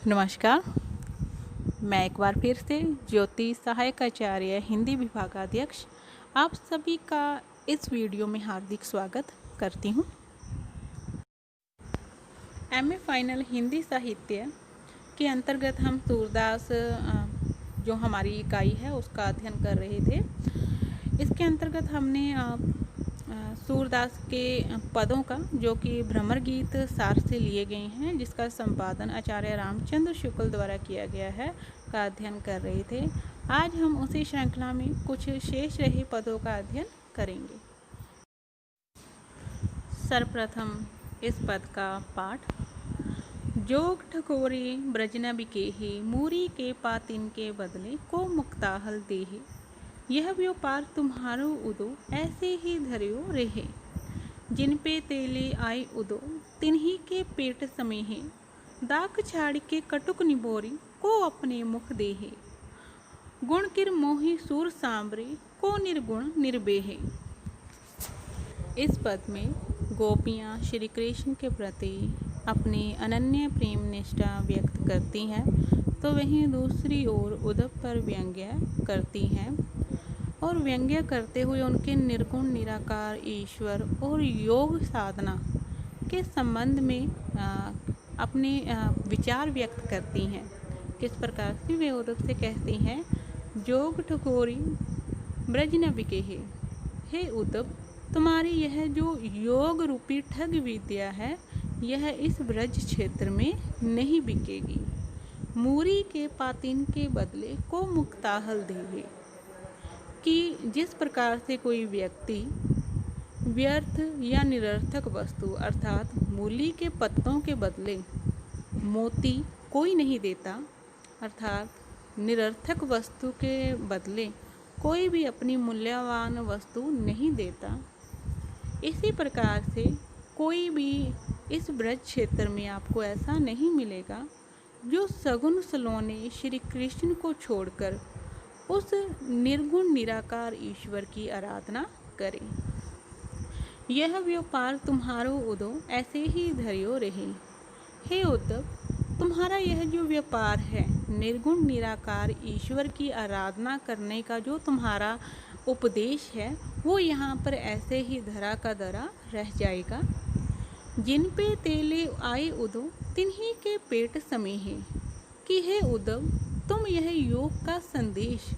नमस्कार। मैं एक बार फिर से ज्योति सहायक आचार्य हिंदी विभागाध्यक्ष आप सभी का इस वीडियो में हार्दिक स्वागत करती हूँ। एमए फाइनल हिंदी साहित्य के अंतर्गत हम सूरदास जो हमारी इकाई है उसका अध्ययन कर रहे थे। इसके अंतर्गत हमने सूरदास के पदों का, जो कि भ्रमर गीत सार से लिए गए हैं, जिसका संपादन आचार्य रामचंद्र शुक्ल द्वारा किया गया है, का अध्ययन कर रहे थे। आज हम उसी श्रृंखला में कुछ शेष रहे पदों का अध्ययन करेंगे। सर्वप्रथम इस पद का पाठ। जोग ठकोरी ब्रज न बिकेहि, मूरी के पातिन के बदले को मुक्ताहल देहि। यह व्यापार तुम्हारो उदो ऐसे ही धर्यो रहे, जिन पे तेले आए उदो तिन्ही के पेट समेहे। दाख छाड़ के कटुक निबोरी को अपने मुख देहे, गुण किर मोहि सूर सांबरे को निर्गुण निर्बेहे। इस पद में गोपियाँ श्री कृष्ण के प्रति अपनी अनन्य प्रेम निष्ठा व्यक्त करती हैं, तो वहीं दूसरी ओर उद्धव पर व्यंग्य करती हैं और व्यंग्य करते हुए उनके निर्गुण निराकार ईश्वर और योग साधना के संबंध में अपने विचार व्यक्त करती हैं। किस प्रकार से वे उद्धव से कहती हैं, जोग ठकोरी ब्रज न बिकेहि। हे उद्धव, तुम्हारी यह जो योग रूपी ठग विद्या है, यह इस ब्रज क्षेत्र में नहीं बिकेगी। मूरी के पातिन के बदले को मुक्ताहल देवे, कि जिस प्रकार से कोई व्यक्ति व्यर्थ या निरर्थक वस्तु अर्थात मूली के पत्तों के बदले मोती कोई नहीं देता, अर्थात निरर्थक वस्तु के बदले कोई भी अपनी मूल्यवान वस्तु नहीं देता, इसी प्रकार से कोई भी इस ब्रज क्षेत्र में आपको ऐसा नहीं मिलेगा जो सगुन सलोने श्री कृष्ण को छोड़कर उस निर्गुण निराकार ईश्वर की आराधना करें। यह व्यापार तुम्हारो उदो ऐसे ही धर्यो रहे। हे उद्धव, तुम्हारा यह जो व्यापार है, निर्गुण निराकार ईश्वर की आराधना करने का जो तुम्हारा उपदेश है, वो यहाँ पर ऐसे ही धरा का धरा रह जाएगा। जिन पे तेले आए उदो तिन्ही के पेट समेहे, कि हे उद्धव, तुम यह योग का संदेश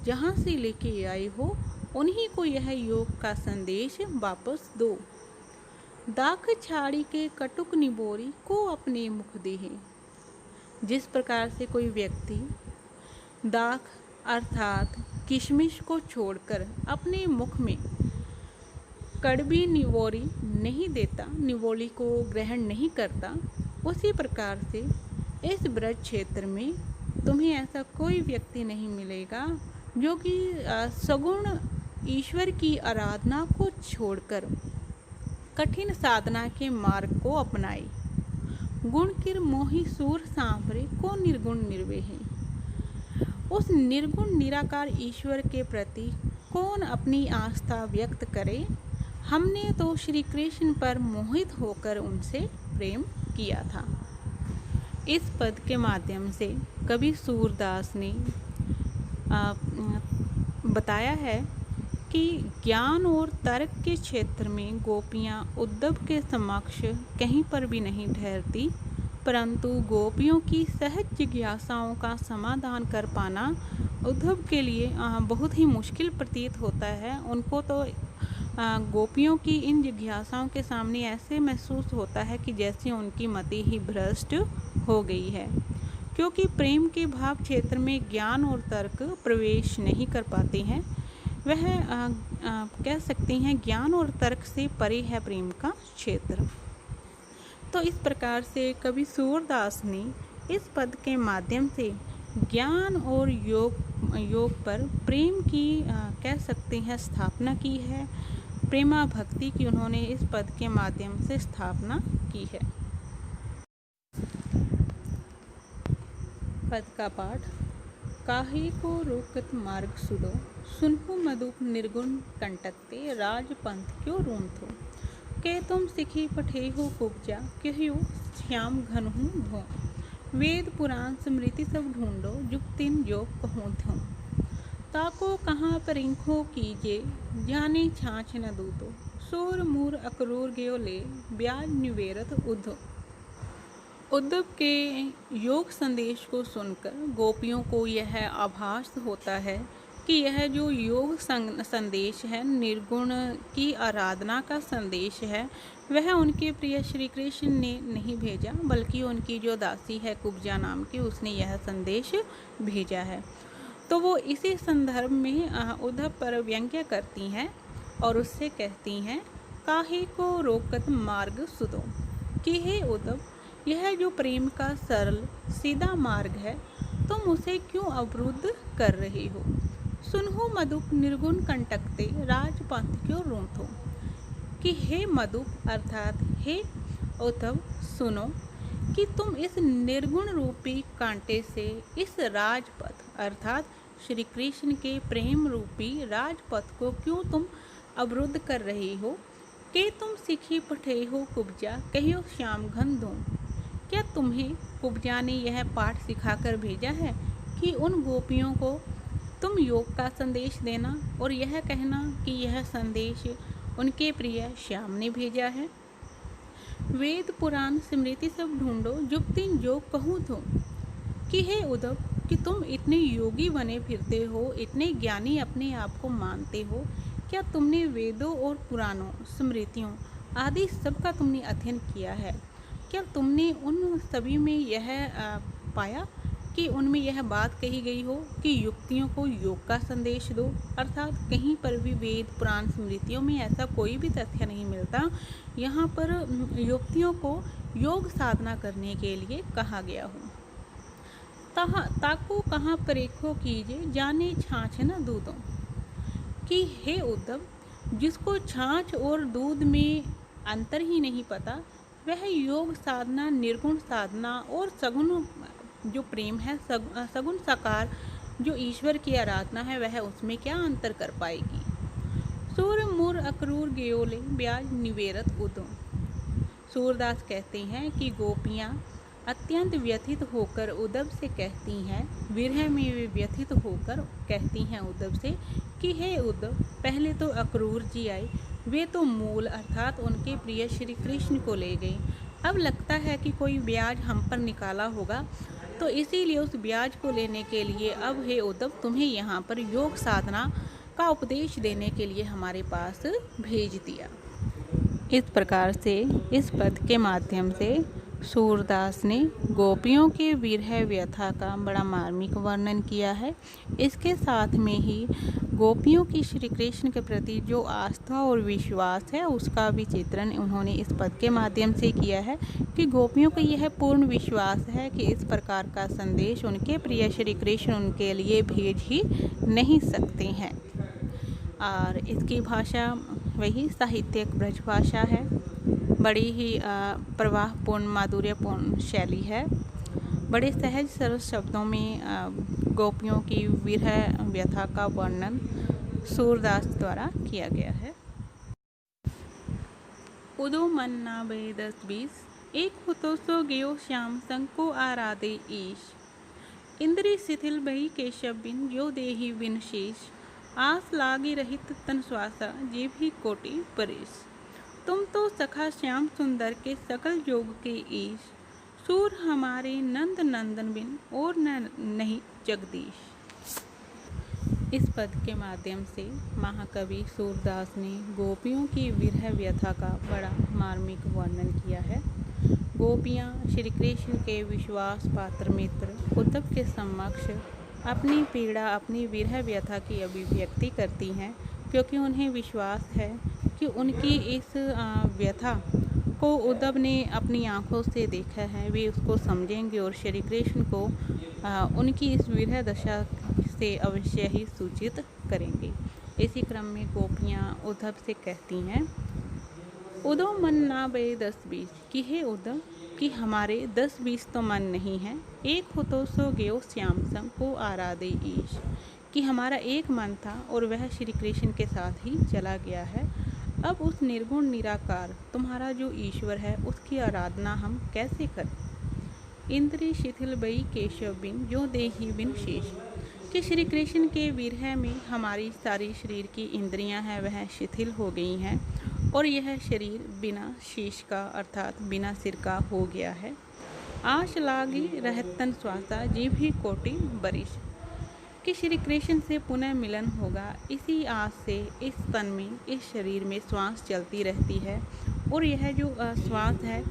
जहाँ से लेके आए हो, उन्हीं को यह योग का संदेश वापस दो। दाख छाड़ी के कटुक निबोरी को अपने मुख देहे। जिस प्रकार से कोई व्यक्ति दाख अर्थात किशमिश को छोड़कर अपने मुख में कड़वी निवोरी नहीं देता, निवोली को ग्रहण नहीं करता, उसी प्रकार से इस ब्रज क्षेत्र में तुम्हें ऐसा कोई व्यक्ति नहीं मिलेगा जो कि सगुण ईश्वर की आराधना को छोड़कर कठिन साधना के मार्ग को अपनाए। गुण किर मोहि सूर सांभरे को निर्गुण निर्वेहे। उस निर्गुण निराकार ईश्वर के प्रति कौन अपनी आस्था व्यक्त करे। हमने तो श्री कृष्ण पर मोहित होकर उनसे प्रेम किया था। इस पद के माध्यम से कवि सूरदास ने बताया है कि ज्ञान और तर्क के क्षेत्र में गोपियाँ उद्धव के समक्ष कहीं पर भी नहीं ठहरती, परंतु गोपियों की सहज जिज्ञासाओं का समाधान कर पाना उद्धव के लिए बहुत ही मुश्किल प्रतीत होता है। उनको तो गोपियों की इन जिज्ञासाओं के सामने ऐसे महसूस होता है कि जैसे उनकी मति ही भ्रष्ट हो गई है, क्योंकि प्रेम के भाव क्षेत्र में ज्ञान और तर्क प्रवेश नहीं कर पाते हैं। वह कह सकते हैं ज्ञान और तर्क से परे है प्रेम का क्षेत्र। तो इस प्रकार से कवि सूरदास ने इस पद के माध्यम से ज्ञान और योग पर प्रेम की कह सकते हैं स्थापना की है। प्रेमा भक्ति की उन्होंने इस पद के माध्यम से स्थापना की है। पद का पाठ। काहे को रोकत मार्ग सुडो, सुनहु मधुप निर्गुण कंटकते, राजपंथ क्यों रूंथो। के तुम सिखी पठे हो कुब्जा, क्यों श्याम घन हूँ भो। वेद पुराण स्मृति सब ढूंढो, जुक्तिन जो कहूँ थूं। ताको कहाँ परिंखो कीजे, जाने छाछ न दूतो। सूर मूर अक्रूर गयो ले, ब्याज निवेरत उद्धव। उद्धव के योग संदेश को सुनकर गोपियों को यह आभास होता है कि यह जो योग संदेश है, निर्गुण की आराधना का संदेश है, वह उनके प्रिय श्री कृष्ण ने नहीं भेजा, बल्कि उनकी जो दासी है कुब्जा नाम की, उसने यह संदेश भेजा है। तो वो इसी संदर्भ में उद्धव पर व्यंग्य करती हैं और उससे कहती हैं, काहे को रोकत मार्ग सुदो, कि हे उद्धव, यह जो प्रेम का सरल सीधा मार्ग है, तुम उसे क्यों अवरुद्ध कर रही हो। सुनहो मधुप निर्गुण कंटकते, राजपंथ क्यों रूंथो। कि हे मधुप अर्थात हे उद्धव, सुनो कि तुम इस निर्गुण रूपी कांटे से इस राजपथ अर्थात श्री कृष्ण के प्रेम रूपी राजपथ को क्यों तुम अवरुद्ध कर रही हो। कि तुम सिखी पठे हो कुब्जा, कहियो श्याम घन दूं। क्या तुम्हें कुब्जा ने यह पाठ सिखाकर भेजा है कि उन गोपियों को तुम योग का संदेश देना और यह कहना कि यह संदेश उनके प्रिय श्याम ने भेजा है। वेद पुराण स्मृति सब ढूंढो, जुक्तिन जो कहूँ तो। कि हे उद्धव, कि तुम इतने योगी बने फिरते हो, इतने ज्ञानी अपने आप को मानते हो, क्या तुमने वेदों और पुराणों स्मृतियों आदि सब का तुमने अध्ययन किया है। क्या तुमने उन सभी में यह पाया कि उनमें यह बात कही गई हो कि युक्तियों को योग का संदेश दो। अर्थात कहीं पर भी वेद पुराण स्मृतियों में ऐसा कोई भी तथ्य नहीं मिलता। यहाँ पर युक्तियों को योग साधना करने के लिए कहा गया हो। ताको कहाँ परेखो कीजिए, जाने छाछ न दूधों। कि हे उद्धव, जिसको छाछ और दूध में अंतर ही नहीं पता, वह योग साधना, निर्गुण साधना और सगुण जो प्रेम है, सगुण साकार जो ईश्वर की आराधना है, वह उसमें क्या अंतर कर पाएगी। सूर मूर अक्रूर गयोले, ब्याज निवेरत उदो। सूरदास कहते हैं कि गोपियाँ अत्यंत व्यथित होकर उद्धव से कहती हैं, विरह में वे व्यथित होकर कहती हैं उद्धव से कि हे उद्धव, पहले तो अक्रूर जी आए, वे तो मूल अर्थात उनके प्रिय श्री कृष्ण को ले गए। अब लगता है कि कोई ब्याज हम पर निकाला होगा, तो इसीलिए उस ब्याज को लेने के लिए अब हे उद्धव, तुम्हें यहाँ पर योग साधना का उपदेश देने के लिए हमारे पास भेज दिया। इस प्रकार से इस पद के माध्यम से सूरदास ने गोपियों के विरह व्यथा का बड़ा मार्मिक वर्णन किया है। इसके साथ में ही गोपियों की श्री कृष्ण के प्रति जो आस्था और विश्वास है, उसका भी चित्रण उन्होंने इस पद के माध्यम से किया है कि गोपियों को यह पूर्ण विश्वास है कि इस प्रकार का संदेश उनके प्रिय श्री कृष्ण उनके लिए भेज ही नहीं सकते हैं। और इसकी भाषा वही साहित्यिक ब्रज भाषा है, बड़ी ही प्रवाहपूर्ण माधुर्यपूर्ण शैली है। बड़े सहज सरल शब्दों में गोपियों की विरह व्यथा का वर्णन सूरदास द्वारा किया गया है। उदो मन ना बे 10-20, एक हुतो सो गयो श्याम संग को आराधे ईश। इंद्री शिथिल बही केशव बिन, जो देही बिन शेष। आस लागी रहित तन श्वासा, जे भी कोटि परेश। तुम तो सखा श्याम सुंदर के सकल जोग के ईश। सूर हमारे नंद नंदन बिन, और नहीं जगदीश। इस पद के माध्यम से महाकवि सूरदास ने गोपियों की विरह व्यथा का बड़ा मार्मिक वर्णन किया है। गोपियाँ श्री कृष्ण के विश्वास पात्र मित्र उद्धव के समक्ष अपनी पीड़ा, अपनी विरह व्यथा की अभिव्यक्ति करती हैं, क्योंकि उन्हें विश्वास है कि उनकी इस व्यथा को उद्धव ने अपनी आंखों से देखा है, वे उसको समझेंगे और श्री कृष्ण को उनकी इस विरह दशा से अवश्य ही सूचित करेंगे। इसी क्रम में गोपियाँ उद्धव से कहती हैं, उदो मन ना बे 10-20, कि हे उद्धव, कि हमारे 10-20 तो मन नहीं है। एक हो तो सो गयो श्याम संग को आराधे ईश, कि हमारा एक मन था और वह श्री कृष्ण के साथ ही चला गया है। अब उस निर्गुण निराकार तुम्हारा जो ईश्वर है, उसकी आराधना हम कैसे करें। इंद्रिय शिथिल बई केशव बिन जो देही बिन शेष। कि श्री कृष्ण के विरह में हमारी सारी शरीर की इंद्रियां हैं वह शिथिल हो गई हैं और यह शरीर बिना शीश का अर्थात बिना सिर का हो गया है। आश लागी रहतन श्वासा जीभी कोटि बरिश। कि श्री कृष्ण से पुनः मिलन होगा, इसी आस से इस तन में इस शरीर में श्वास चलती रहती है और यह जो श्वास है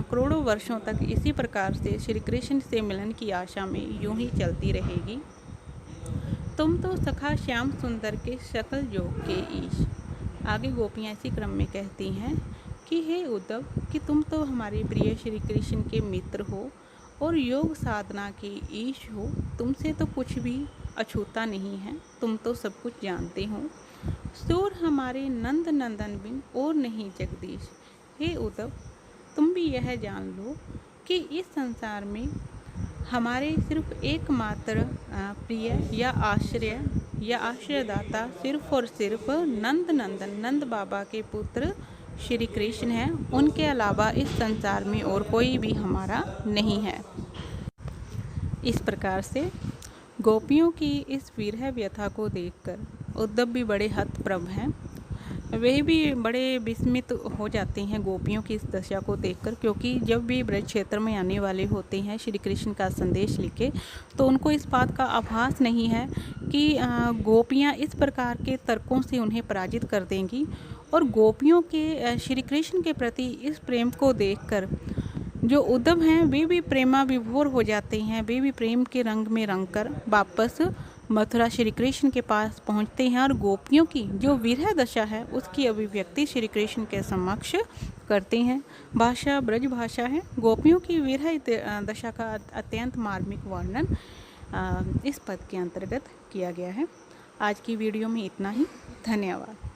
करोड़ों वर्षों तक इसी प्रकार से श्री कृष्ण से मिलन की आशा में यूं ही चलती रहेगी। तुम तो सखा श्याम सुंदर के सकल योग के ईश। आगे गोपियाँ इसी क्रम में कहती हैं कि हे उद्धव, कि तुम तो हमारे प्रिय श्री कृष्ण के मित्र हो और योग साधना के ईश हो, तुमसे तो कुछ भी अछूता नहीं है, तुम तो सब कुछ जानते हो। सूर हमारे नंद नंदन बिन और नहीं जगदीश। हे उद्धव, तुम भी यह जान लो कि इस संसार में हमारे सिर्फ एकमात्र प्रिय या आश्रयदाता सिर्फ और सिर्फ नंद नंदन नंद बाबा के पुत्र श्री कृष्ण हैं। उनके अलावा इस संसार में और कोई भी हमारा नहीं है। इस प्रकार से गोपियों की इस विरह व्यथा को देखकर उद्धव भी बड़े हतप्रभ हैं। वे भी बड़े विस्मित हो जाते हैं गोपियों की इस दशा को देखकर, क्योंकि जब भी ब्रज क्षेत्र में आने वाले होते हैं श्री कृष्ण का संदेश लेके, तो उनको इस बात का आभास नहीं है कि गोपियाँ इस प्रकार के तर्कों से उन्हें पराजित कर देंगी। और गोपियों के श्री कृष्ण के प्रति इस प्रेम को देखकर जो उद्धव हैं वे भी प्रेमा विभोर हो जाते हैं। वे भी प्रेम के रंग में रंग कर वापस मथुरा श्री कृष्ण के पास पहुंचते हैं और गोपियों की जो विरह दशा है उसकी अभिव्यक्ति श्री कृष्ण के समक्ष करते हैं। भाषा ब्रज भाषा है। गोपियों की विरह दशा का अत्यंत मार्मिक वर्णन इस पद के अंतर्गत किया गया है। आज की वीडियो में इतना ही। धन्यवाद।